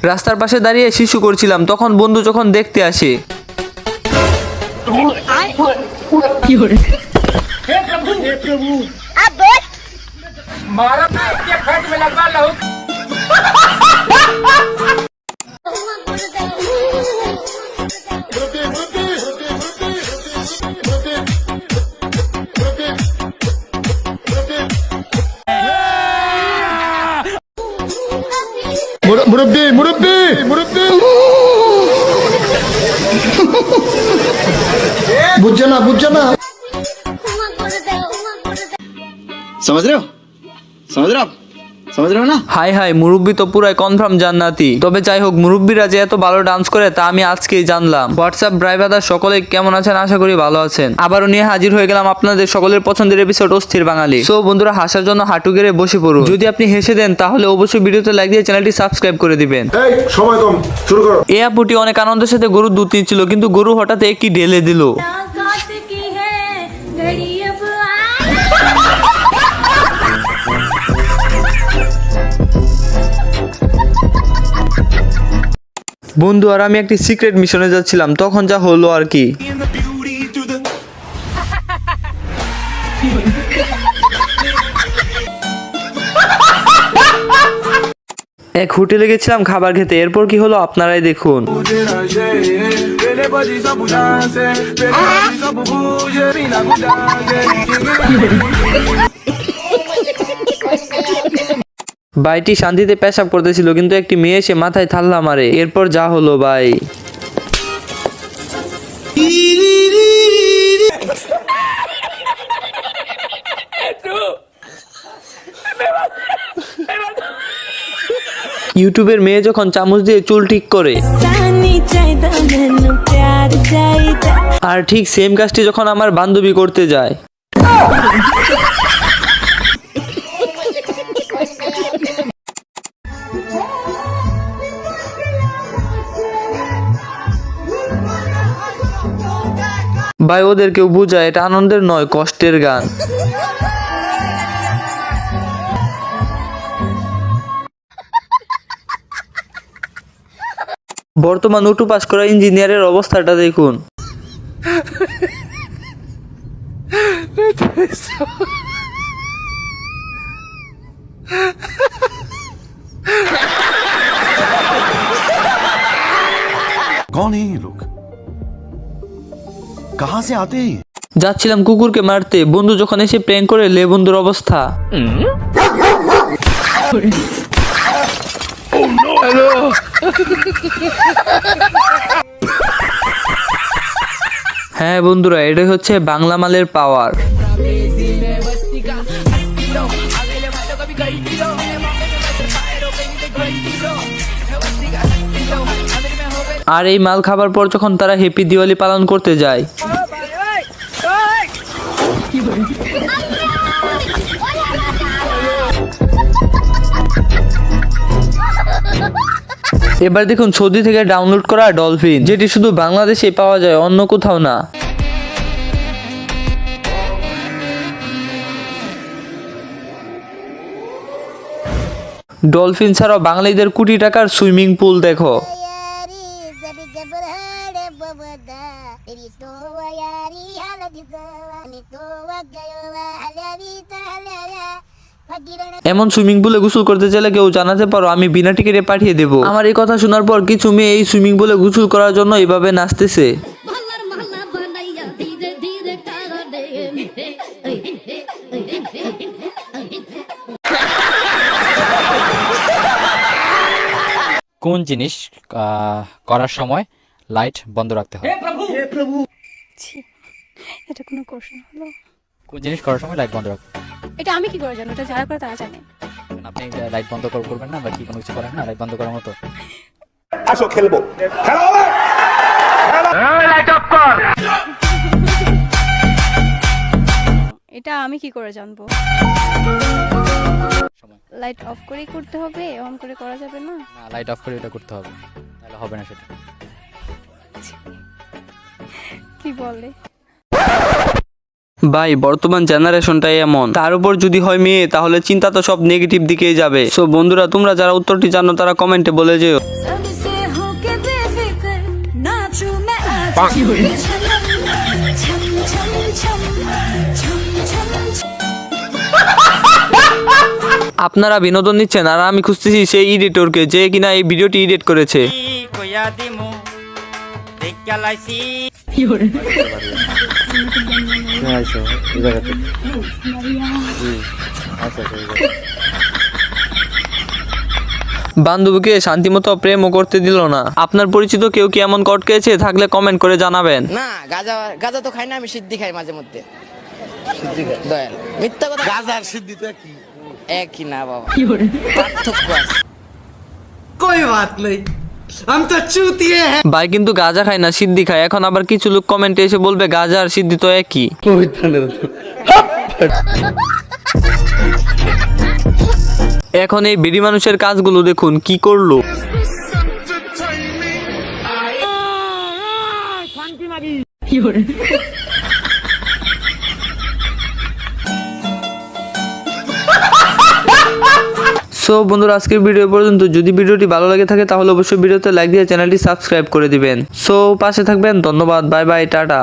রাস্তার পাশে দাঁড়িয়ে শিশু করছিলাম, তখন বন্ধু যখন দেখতে আসে। मुरब्बी मुरब्बी मुरब्बी बुझ जाना समझ रहे हो समझ रहे हो ना। হাই হাই, মুরব্বি তো পুরাই কনফার্ম জান্নাতি। তবে যাই হোক, মুরব্বিরা যে এত ভালো ডান্স করে তা আমি আজকেই জানলাম। হোয়াটসঅ্যাপ ড্রাইভাররা সকলে কেমন আছেন, আশা করি ভালো আছেন। আবারও নিয়ে হাজির হয়ে গেলাম আপনাদের সকলের পছন্দের এপিসোড অস্থির বাঙালি। সো বন্ধুরা, হাসার জন্য হাঁটু গেড়ে বসে পড়ুন। যদি আপনি হেসে দেন তাহলে অবশ্যই ভিডিওতে লাইক দিয়ে চ্যানেলটি সাবস্ক্রাইব করে দিবেন। এই সময় কম, শুরু করো। এই আপুটি অনেক আনন্দের সাথে গরুর দুধ নিচ্ছিল, কিন্তু গরু হঠাৎ একটি ঢেলে দিল। বন্ধু আর আমি একটি সিক্রেট মিশনে যাচ্ছিলাম, তখন যা হলো আর কি। এক হোটেলে গেছিলাম খাবার খেতে, এরপর কি হলো আপনারাই দেখুন। ভাইটি শান্তিতে পেশাব করতেছিল, কিন্তু একটি মেয়ে এসে মাথায় থাল্লা মারে। এরপর যা হলো ভাই। ইউটিউবের মেয়ে যখন চামচ দিয়ে চুল ঠিক করে, আর ঠিক সেম কাজটি যখন আমার বান্ধবী করতে যায়। ভাই ওদের কেউ বুঝায় এটা আনন্দের নয়, কষ্টের গান। বর্তমান উটু পাস করা ইঞ্জিনিয়ারের অবস্থাটা দেখুন। कौन है ये लोग, कहां से आते हैं? যাচ্ছিলাম কুকুরকে মারতে, বন্ধু যখন এসে প্র্যাঙ্ক করে লে বন্ধুর অবস্থা। হ্যাঁ বন্ধুরা, এটাই হচ্ছে বাংলা মালের পাওয়ার। আর এই মাল খাবার পর যখন তারা হ্যাপি দিওয়ালি পালন করতে যায়। এবার দেখুন সৌদি থেকে ডাউনলোড করা ডলফিন, যেটি শুধু বাংলাদেশে পাওয়া যায়, অন্য কোথাও না। ডলফিন ছাড়াও বাঙালিদের কোটি টাকার সুইমিং পুল দেখো। এমন সুইমিং পুলে গোসল করতে চাইলে কেউ জানাতে পারো, আমি বিনা টিকিটে পাঠিয়ে দেব। আমার এই কথা শোনার পর কিছু মেয়ে এই সুইমিং পুলে গোসল করার জন্য এভাবে নাচতেছে। কোন জিনিস করার সময় লাইট বন্ধ রাখতে হয়? এটা কোনো কোশ্চেন হলো? কোন জিনিস করার সময় লাইট বন্ধ রাখতে হয়? এটা আমি কি করে জানবো? এটা যারা করে তারা জানে। আপনি লাইট বন্ধ করবেন না বা কি কোনো কিছু করেন না লাইট বন্ধ করার মতো? আসো খেলবো, খেলা হবে। লাইট অফ কর। এটা আমি কি করে জানবো? লাইট অফ করেই করতে হবে, অন করে করা যাবে না? না, লাইট অফ করে এটা করতে হবে, তাহলে হবে না সেটা। কি বলে? ভাই বর্তমান জেনারেশনটাই এমন, তার উপর যদি হয় মেয়ে তাহলে চিন্তা তো সব নেগেটিভ দিকেই যাবে। সো বন্ধুরা, তোমরা যারা উত্তরটি জানো তারা কমেন্টে বলে যেও। सबसे होके बेफिक्र नाचूं मैं आज छम छम छम छम छम छम। আপনারা বিনোদন নিচ্ছেন আর আমি খুঁজতেছি সেই এডিটরকে যে কিনা এই ভিডিওটি এডিট করেছে। বান্ধবীকে শান্তিমতো প্রেমও করতে দিল না। আপনার পরিচিত কেউ কি এমন কট খেয়েছে? থাকলে কমেন্ট করে জানাবেন। না, গাঁজা গাঁজা তো খাই না, আমি সিদ্ধি খাই মাঝে মধ্যে। দয়াল মিথ্যা কথা। গাঁজার সিদ্ধিটা কি একই না বাবা, পার্থক্য আছে। ভাই কিন্তু গাঁজা খায় না, সিদ্ধি খায়। এখন আবার কিছু লোক কমেন্টে এসে বলবে গাঁজা আর সিদ্ধি তো একই। এখন এই বিড়ি মানুষের কাজগুলো দেখুন কি করলো। সো বন্ধুরা, আজকের ভিডিও পর্যন্ত। যদি ভিডিওটি ভালো লাগে থাকে তাহলে অবশ্যই ভিডিওতে লাইক দিয়ে চ্যানেলটি সাবস্ক্রাইব করে দিবেন। সো পাশে থাকবেন। ধন্যবাদ, বাই বাই, টাটা।